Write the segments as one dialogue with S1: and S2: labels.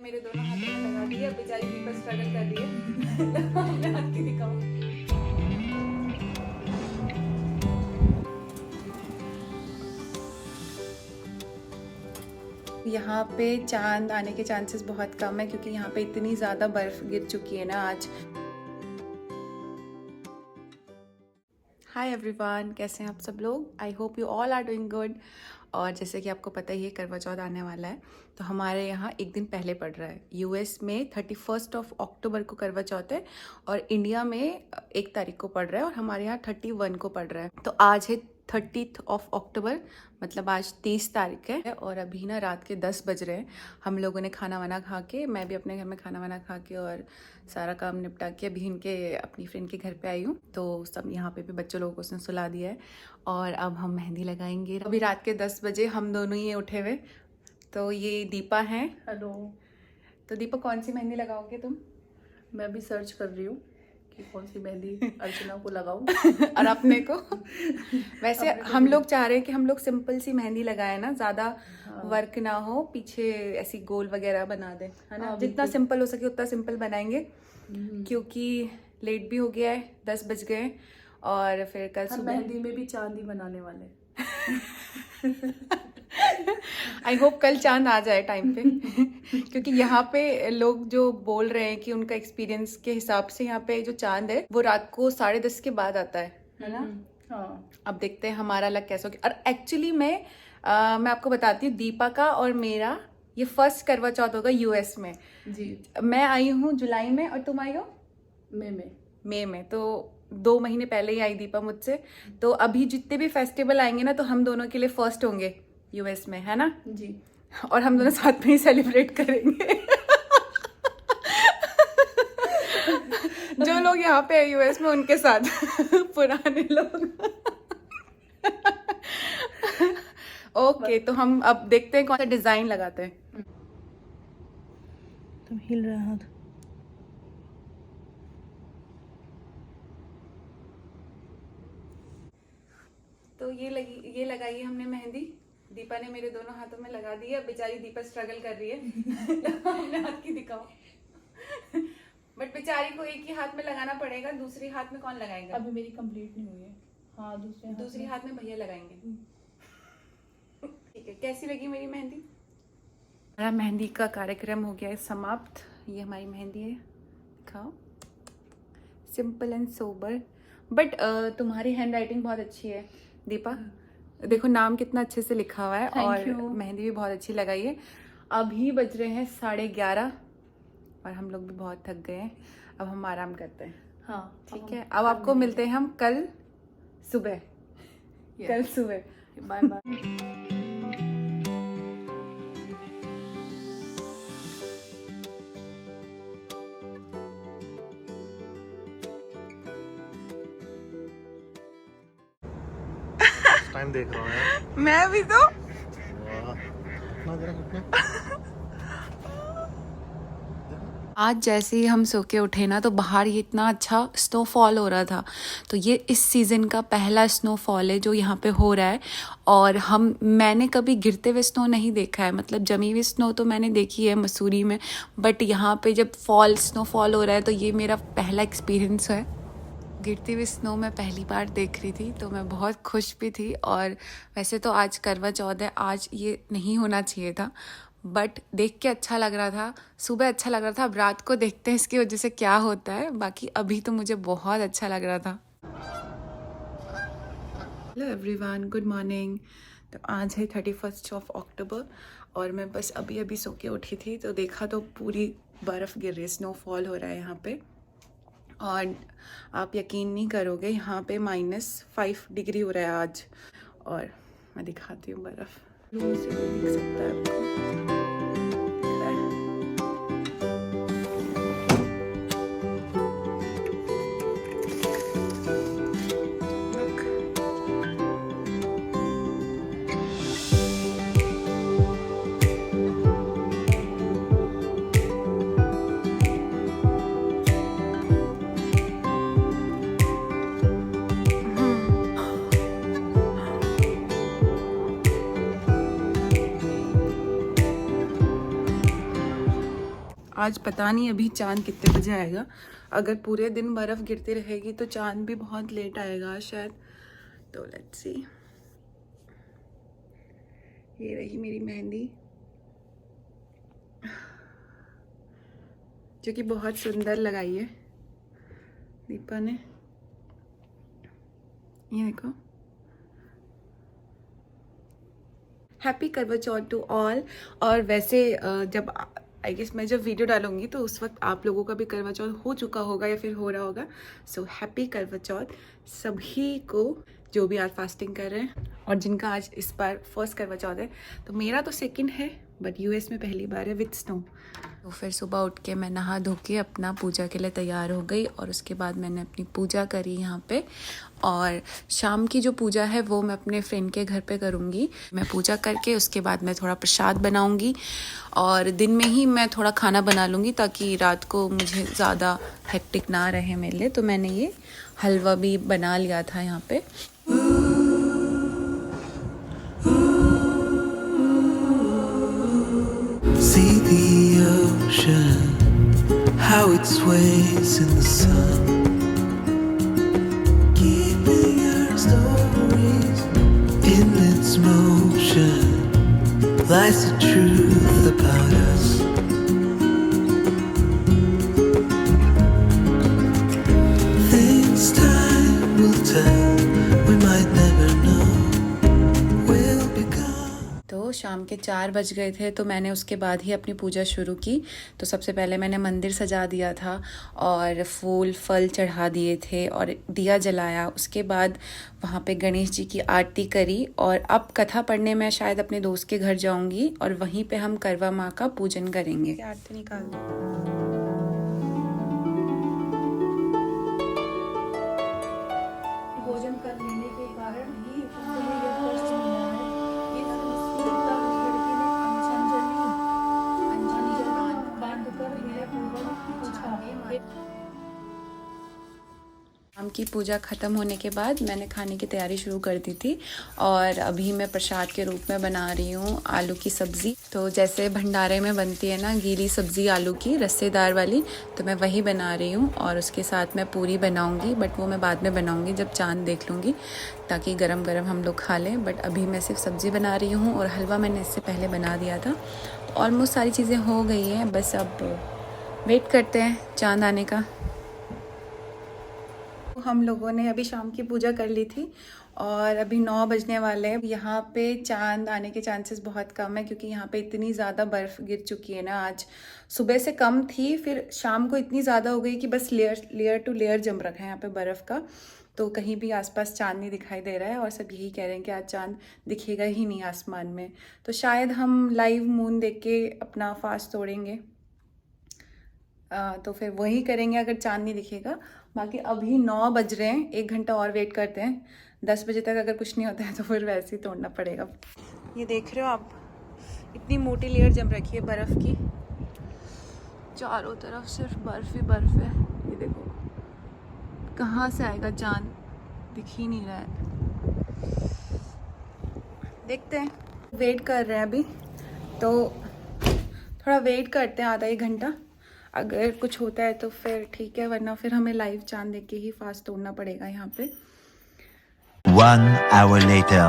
S1: मेरे दोनों हाथों में लगा दी है। बेचारी दीपा स्ट्रगल कर रही है। अपने हाथ की दिखाऊं। यहाँ पे चांद आने के चांसेस बहुत कम है क्योंकि यहाँ पे इतनी ज़्यादा बर्फ़ गिर चुकी है ना आज। हाय एवरीवन, कैसे हैं आप सब लोग? I hope you all are doing good. और जैसे कि आपको पता ही है, करवा चौथ आने वाला है, तो हमारे यहाँ एक दिन पहले पड़ रहा है। यूएस में 31 अक्टूबर को करवा चौथ है और इंडिया में 1 तारीख को पड़ रहा है और हमारे यहाँ 31 को पड़ रहा है। तो आज है 30 अक्टूबर, मतलब आज 30 तारीख है और अभी ना रात के 10 बज रहे हैं। हम लोगों ने खाना वाना खा के, मैं भी अपने घर में खाना वाना खा के और सारा काम निपटा के अभी इनके अपनी फ्रेंड के घर पे आई हूँ। तो सब यहाँ पे भी बच्चों लोगों को उसने सुला दिया है और अब हम मेहंदी लगाएंगे। अभी रात के 10 बजे हम दोनों ही उठे हुए। तो ये दीपा हैं।
S2: हेलो।
S1: तो दीपा, कौन सी मेहंदी लगाओगे तुम?
S2: मैं भी सर्च कर रही हूँ कि कौन सी मेहंदी अर्चना को लगाऊं।
S1: और अपने को वैसे हम लोग चाह रहे हैं कि हम लोग सिंपल सी मेहंदी लगाए ना, ज़्यादा वर्क ना हो, पीछे ऐसी गोल वगैरह बना दे, है ना। जितना सिंपल हो सके उतना सिंपल बनाएंगे क्योंकि लेट भी हो गया है, 10 बज गए और फिर कल सुबह
S2: मेहंदी में भी चांदी बनाने वाले।
S1: आई होप कल चांद आ जाए टाइम पे क्योंकि यहाँ पे लोग जो बोल रहे हैं कि उनका एक्सपीरियंस के हिसाब से यहाँ पे जो चांद है वो रात को 10:30 के बाद आता है ना।
S2: हाँ,
S1: अब देखते हैं हमारा लक कैसा होगा। और एक्चुअली मैं आपको बताती हूँ, दीपा का और मेरा ये फर्स्ट करवा चौथ होगा यूएस में
S2: जी।
S1: मैं आई हूँ जुलाई में और तुम आई हो मई में। तो 2 महीने पहले ही आई दीपा मुझसे। तो अभी जितने भी फेस्टिवल आएंगे ना, तो हम दोनों के लिए फर्स्ट होंगे यूएस में, है ना
S2: जी।
S1: और हम दोनों साथ में ही सेलिब्रेट करेंगे। जो लोग यहाँ पे है यूएस में उनके साथ पुराने लोग। ओके, तो हम अब देखते हैं कौन सा डिजाइन लगाते हैं।
S2: तुम हिल रहा हाथ।
S1: तो ये लगाई हमने मेहंदी। दीपा ने मेरे दोनों हाथों में लगा दी है। बेचारी दीपा स्ट्रगल कर रही है। अपने हाथ की दिखाओ। बट बेचारी को एक ही हाथ में लगाना पड़ेगा, दूसरी हाथ में कौन लगाएगा?
S2: अभी मेरी कंप्लीट नहीं हुई है। हाँ, दूसरे
S1: हाथ में भैया लगाएंगे। ठीक है, कैसी लगी मेरी मेहंदी? हमारा मेहंदी का कार्यक्रम हो गया है समाप्त। ये हमारी मेहंदी है, दिखाओ। सिंपल एंड सोबर, बट तुम्हारी हैंड राइटिंग बहुत अच्छी है दीपा। देखो नाम कितना अच्छे से लिखा हुआ है और मेहंदी भी बहुत अच्छी लगाई है। अभी बज रहे हैं 11:30 और हम लोग भी बहुत थक गए हैं। अब हम आराम करते हैं।
S2: हाँ,
S1: ठीक है। अब आपको मिलते हैं हम कल सुबह।
S2: Bye bye.
S3: टाइम देख रहा हूँ यार।
S1: मैं भी तो। आज जैसे ही हम सो के उठे ना, तो बाहर ये इतना अच्छा स्नोफॉल हो रहा था। तो ये इस सीज़न का पहला स्नोफॉल है जो यहाँ पे हो रहा है। और मैंने कभी गिरते हुए स्नो नहीं देखा है, मतलब जमी हुई स्नो तो मैंने देखी है मसूरी में, बट यहाँ पे जब स्नोफॉल हो रहा है तो ये मेरा पहला एक्सपीरियंस है। गिरती हुई स्नो मैं पहली बार देख रही थी, तो मैं बहुत खुश भी थी। और वैसे तो आज करवा चौथ है, आज ये नहीं होना चाहिए था, बट देख के अच्छा लग रहा था। सुबह अच्छा लग रहा था, अब रात को देखते हैं इसकी वजह से क्या होता है। बाकी अभी तो मुझे बहुत अच्छा लग रहा था। Hello everyone, good morning. तो आज है 31 अक्टूबर और मैं बस अभी सो के उठी थी, तो देखा तो पूरी बर्फ़ गिर रही है, स्नोफॉल हो रहा है यहाँ पे। और आप यकीन नहीं करोगे, यहाँ पे -5 डिग्री हो रहा है आज। और मैं दिखाती हूँ बर्फ़, रूम से भी दिख सकता है आपको। आज पता नहीं अभी चांद कितने बजे आएगा। अगर पूरे दिन बर्फ़ गिरती रहेगी तो चांद भी बहुत लेट आएगा शायद। तो लेट्स सी। ये रही मेरी मेहंदी जो कि बहुत सुंदर लगाई है दीपा ने। ये देखो। हैप्पी करवा चौथ टू ऑल। और वैसे जब आई गेस मैं जब वीडियो डालूंगी तो उस वक्त आप लोगों का भी करवा चौथ हो चुका होगा या फिर हो रहा होगा। सो हैप्पी करवा चौथ सभी को जो भी आज फास्टिंग कर रहे हैं और जिनका आज इस बार फर्स्ट करवा चौथ है। तो मेरा तो सेकंड है बट यूएस में पहली बार है विद स्नो। तो फिर सुबह उठ के मैं नहा धो के अपना पूजा के लिए तैयार हो गई और उसके बाद मैंने अपनी पूजा करी यहाँ पे। और शाम की जो पूजा है वो मैं अपने फ्रेंड के घर पे करूँगी। मैं पूजा करके उसके बाद मैं थोड़ा प्रसाद बनाऊँगी और दिन में ही मैं थोड़ा खाना बना लूँगी ताकि रात को मुझे ज़्यादा हेक्टिक ना रहे मेरे लिए। तो मैंने ये हलवा भी बना लिया था यहाँ पे।
S4: See the ocean, how it sways in the sun, keeping our stories in its motion, lies the truth about us. Things time will tell, we might never know, will become.
S1: तो शाम के 4 बज गए थे तो मैंने उसके बाद ही अपनी पूजा शुरू की। तो सबसे पहले मैंने मंदिर सजा दिया था और फूल फल चढ़ा दिए थे और दिया जलाया। उसके बाद वहाँ पे गणेश जी की आरती करी और अब कथा पढ़ने मैं शायद अपने दोस्त के घर जाऊँगी और वहीं पे हम करवा माँ का पूजन करेंगे। आरती निकाल दो।
S2: भोजन कर लेने के कारण ही
S1: शाम की पूजा ख़त्म होने के बाद मैंने खाने की तैयारी शुरू कर दी थी और अभी मैं प्रसाद के रूप में बना रही हूँ आलू की सब्ज़ी। तो जैसे भंडारे में बनती है ना गीली सब्ज़ी आलू की रस्सेदार वाली, तो मैं वही बना रही हूँ और उसके साथ मैं पूरी बनाऊँगी बट वो मैं बाद में बनाऊँगी जब चाँद देख लूँगी ताकि गरम गरम हम लोग खा लें। बट अभी मैं सिर्फ सब्ज़ी बना रही हूँ और हलवा मैंने इससे पहले बना दिया था। ऑलमोस्ट सारी चीज़ें हो गई हैं, बस अब वेट करते हैं चाँद आने का। हम लोगों ने अभी शाम की पूजा कर ली थी और अभी 9 बजने वाले हैं। यहाँ पे चांद आने के चांसेस बहुत कम है क्योंकि यहाँ पे इतनी ज़्यादा बर्फ़ गिर चुकी है ना। आज सुबह से कम थी, फिर शाम को इतनी ज़्यादा हो गई कि बस लेयर टू लेयर जम रखा है यहाँ पे बर्फ़ का। तो कहीं भी आसपास चांद नहीं दिखाई दे रहा है और सब यही कह रहे हैं कि आज चांद दिखेगा ही नहीं आसमान में। तो शायद हम लाइव मून देख के अपना फास्ट तोड़ेंगे, तो फिर वही करेंगे अगर चांद नहीं दिखेगा। बाकी अभी 9 बज रहे हैं, 1 घंटा और वेट करते हैं। 10 बजे तक अगर कुछ नहीं होता है तो फिर वैसे ही तोड़ना पड़ेगा। ये देख रहे हो आप, इतनी मोटी लेयर जम रखी है बर्फ़ की, चारों तरफ सिर्फ बर्फ़ ही बर्फ़ है। ये देखो कहाँ से आएगा चांद, दिख ही नहीं रहा है। देखते हैं, वेट कर रहे हैं अभी, तो थोड़ा वेट करते हैं आधा 1 घंटा। अगर कुछ होता है तो फिर ठीक है, वरना फिर हमें लाइव चांद देख के ही फास्ट तोड़ना पड़ेगा यहाँ पे।
S4: 1 hour later.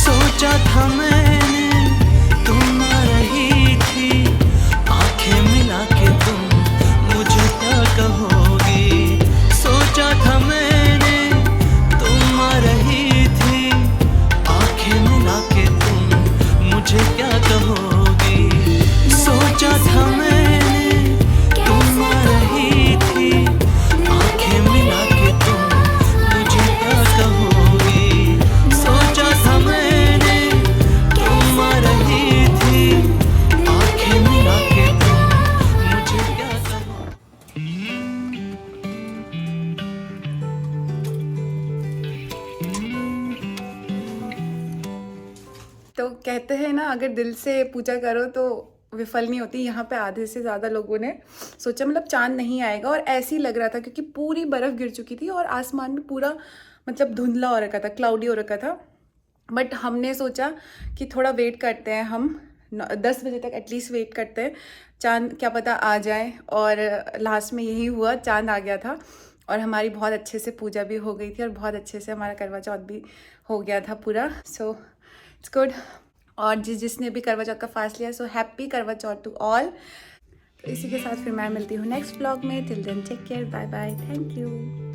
S4: सोचा था मैंने
S1: तो कहते हैं ना, अगर दिल से पूजा करो तो विफल नहीं होती। यहाँ पे आधे से ज़्यादा लोगों ने सोचा मतलब चांद नहीं आएगा, और ऐसे ही लग रहा था क्योंकि पूरी बर्फ़ गिर चुकी थी और आसमान में पूरा मतलब धुंधला हो रखा था, क्लाउडी हो रखा था। बट हमने सोचा कि थोड़ा वेट करते हैं, हम 10 बजे तक एटलीस्ट वेट करते हैं, चांद क्या पता आ जाए। और लास्ट में यही हुआ, चांद आ गया था और हमारी बहुत अच्छे से पूजा भी हो गई थी और बहुत अच्छे से हमारा करवा चौथ भी हो गया था पूरा। So it's good. और जिसने भी करवा चौथ का फास्ट लिया, सो हैप्पी करवा चौथ टू ऑल। तो इसी के साथ फिर मैं मिलती हूँ नेक्स्ट व्लॉग में। Till then take care, bye bye, thank you.